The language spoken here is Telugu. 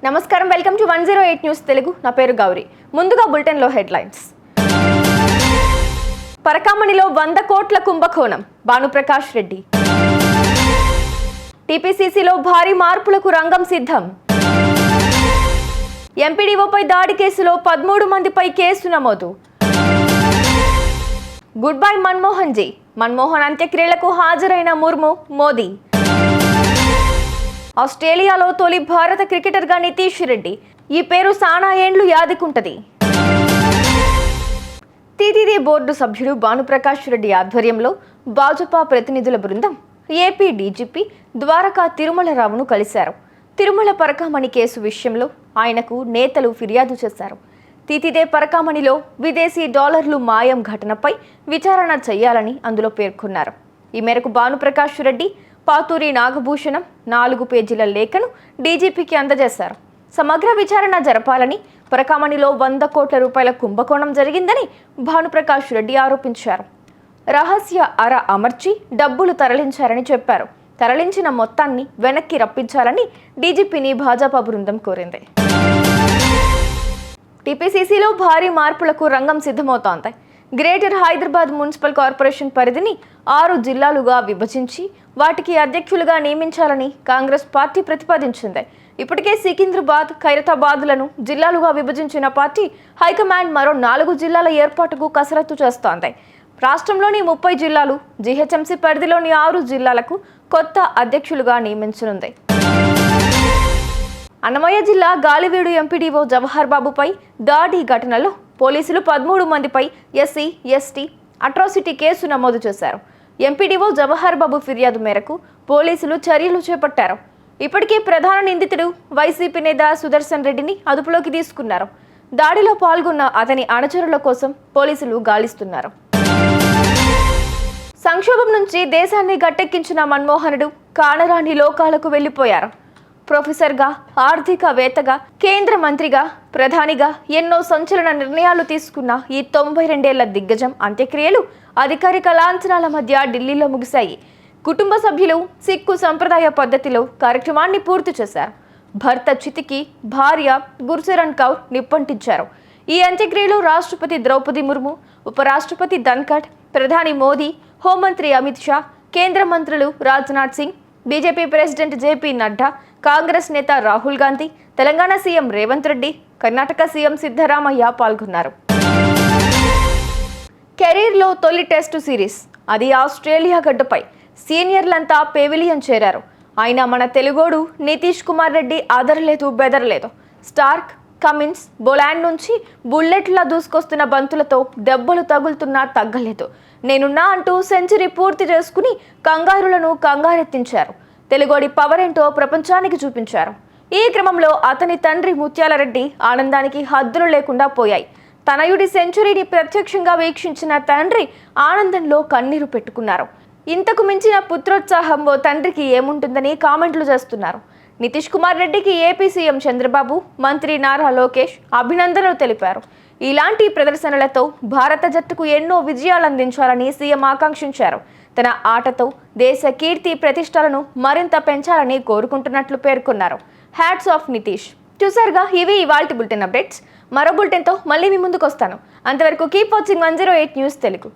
నమస్కారం, వెల్కమ్ టు 108 న్యూస్ తెలుగు. నా పేరు గౌరీ. ముందుగా బులెటిన్ లో హెడ్లైన్స్. పరకామణిలో 100 కోట్ల కుంభకోణం, భానుప్రకాష్ రెడ్డి. టీపీసీసీలో భారీ మార్పులకు రంగం సిద్ధం. ఎంపీడీఓపై దాడి కేసులో 13 మందిపై కేసు నమోదు. Goodbye Manmohan ji. మన్మోహన్ అంత్యక్రియలకు హాజరైన ముర్ము, మోదీ. ఆస్ట్రేలియాలో తొలి భారత క్రికెటర్గా నితీష్ రెడ్డి. ఈ పేరు సానా ఏండ్లు యాదికుంటది. టీటీడీ బోర్డు సభ్యుడు భానుప్రకాష్ రెడ్డి ఆధ్వర్యంలో భాజపా ప్రతినిధుల బృందం ఏపీ డీజీపీ ద్వారకా తిరుమలరావును కలిశారు. తిరుమల పరకామణి కేసు విషయంలో ఆయనకు నేతలు ఫిర్యాదు చేశారు. టీటీడీ పరకామణిలో విదేశీ డాలర్లు మాయం ఘటనపై విచారణ చేయాలని అందులో పేర్కొన్నారు. ఈ మేరకు భానుప్రకాష్ రెడ్డి పాతూరి నాగభూషణం 4 పేజీల లేఖను డీజీపీకి అందజేశారు. సమగ్ర విచారణ జరపాలని, పరకామణిలో 100 కోట్ల రూపాయల కుంభకోణం జరిగిందని భానుప్రకాష్ రెడ్డి ఆరోపించారు. రహస్య అర అమర్చి డబ్బులు తరలించారని చెప్పారు. తరలించిన మొత్తాన్ని వెనక్కి రప్పించాలని డీజీపీని భాజపా బృందం కోరింది. టీపీసీసీలో భారీ మార్పులకు రంగం సిద్ధమవుతోంది. గ్రేటర్ హైదరాబాద్ మున్సిపల్ కార్పొరేషన్ పరిధిని 6 జిల్లాలుగా విభజించి వాటికి అధ్యక్షులుగా నియమించాలని కాంగ్రెస్ పార్టీ ప్రతిపాదించింది. ఇప్పటికే సికింద్రాబాద్, ఖైరతాబాద్లను జిల్లాలుగా విభజించిన పార్టీ హైకమాండ్ మరో 4 జిల్లాల ఏర్పాటుకు కసరత్తు చేస్తోంది. రాష్ట్రంలోని 30 జిల్లాలు, జీహెచ్ఎంసీ పరిధిలోని 6 జిల్లాలకు కొత్త అధ్యక్షులుగా నియమించనుంది. అన్నమయ్య జిల్లా గాలివీడు ఎంపీడీఓ జవహర్ బాబుపై దాడి ఘటనలో పోలీసులు 13 మందిపై ఎస్సీ, ఎస్టీ అట్రాసిటీ కేసు నమోదు చేశారు. ఎంపీడీఓ జవహర్ బాబు ఫిర్యాదు మేరకు పోలీసులు చర్యలు చేపట్టారు. ఇప్పటికే ప్రధాన నిందితుడు వైసీపీ నేత సుదర్శన్ రెడ్డిని అదుపులోకి తీసుకున్నారు. దాడిలో పాల్గొన్న అతని అనుచరుల కోసం పోలీసులు గాలిస్తున్నారు. సంక్షోభం నుంచి దేశాన్ని గట్టెక్కించిన మన్మోహనుడు కానరాని లోకాలకు వెళ్లిపోయారు. ప్రొఫెసర్గా, ఆర్థికవేత్తగా, కేంద్ర మంత్రిగా, ప్రధానిగా ఎన్నో సంచలన నిర్ణయాలు తీసుకున్న ఈ 92 దిగ్గజం అంత్యక్రియలు అధికారిక లాంఛనాల మధ్య ఢిల్లీలో ముగిశాయి. కుటుంబ సభ్యులు సిక్కు సంప్రదాయ పద్ధతిలో కార్యక్రమాన్ని పూర్తి చేశారు. భర్త చితికి భార్య గుర్చరణ్ కౌర్ నిప్పంటించారు. ఈ అంత్యక్రియలో రాష్ట్రపతి ద్రౌపది ముర్ము, ఉపరాష్ట్రపతి ధన్ఖడ్, ప్రధాని మోదీ, హోంమంత్రి అమిత్ షా, కేంద్ర మంత్రులు Rajnath Singh, BJP president JP Nadda, Congress నేత రాహుల్ గాంధీ, తెలంగాణ సీఎం రేవంత్ రెడ్డి, కర్ణాటక సీఎం సిద్ధరామయ్య పాల్గొన్నారు. కెరీర్లో తొలి టెస్టు సిరీస్, అది ఆస్ట్రేలియా గడ్డపై. సీనియర్లంతా పెవిలియన్ చేరారు. ఆయన మన తెలుగోడు నితీష్ కుమార్ రెడ్డి ఆదరలేదు, బెదరలేదు. స్టార్క్, కమిన్స్, బొలాండ్ నుంచి బుల్లెట్లా దూసుకొస్తున్న బంతులతో దెబ్బలు తగులుతున్నా తగ్గలేదు. నేనున్నా అంటూ సెంచరీ పూర్తి చేసుకుని కంగారులను కంగారెత్తించారు. తెలుగోడి పవర్ ఏంటో ప్రపంచానికి చూపించారు. ఈ క్రమంలో అతని తండ్రి ముత్యాలరెడ్డి ఆనందానికి హద్దులు లేకుండా పోయాయి. తనయుడి సెంచరీని ప్రత్యక్షంగా వీక్షించిన తండ్రి ఆనందంలో కన్నీరు పెట్టుకున్నారు. ఇంతకు మించిన పుత్రోత్సాహం ఓ తండ్రికి ఏముంటుందని కామెంట్లు చేస్తున్నారు. నితీష్ కుమార్ రెడ్డికి ఏపీ సీఎం చంద్రబాబు, మంత్రి నారా లోకేష్ అభినందనలు తెలిపారు. ఇలాంటి ప్రదర్శనలతో భారత జట్టుకు ఎన్నో విజయాలు అందించాలని సీఎం ఆకాంక్షించారు. తన ఆటతో దేశ కీర్తి ప్రతిష్టలను మరింత పెంచాలని కోరుకుంటున్నట్లు పేర్కొన్నారు. Hats off Nitish. చూసారుగా, ఇవి ఇవాల్టి బులెటిన్ అప్డేట్స్. మరో బులెటిన్తో మళ్ళీ మీ ముందుకు వస్తాను. అంతవరకు కీప్ వాచింగ్ 108 న్యూస్ తెలుగు.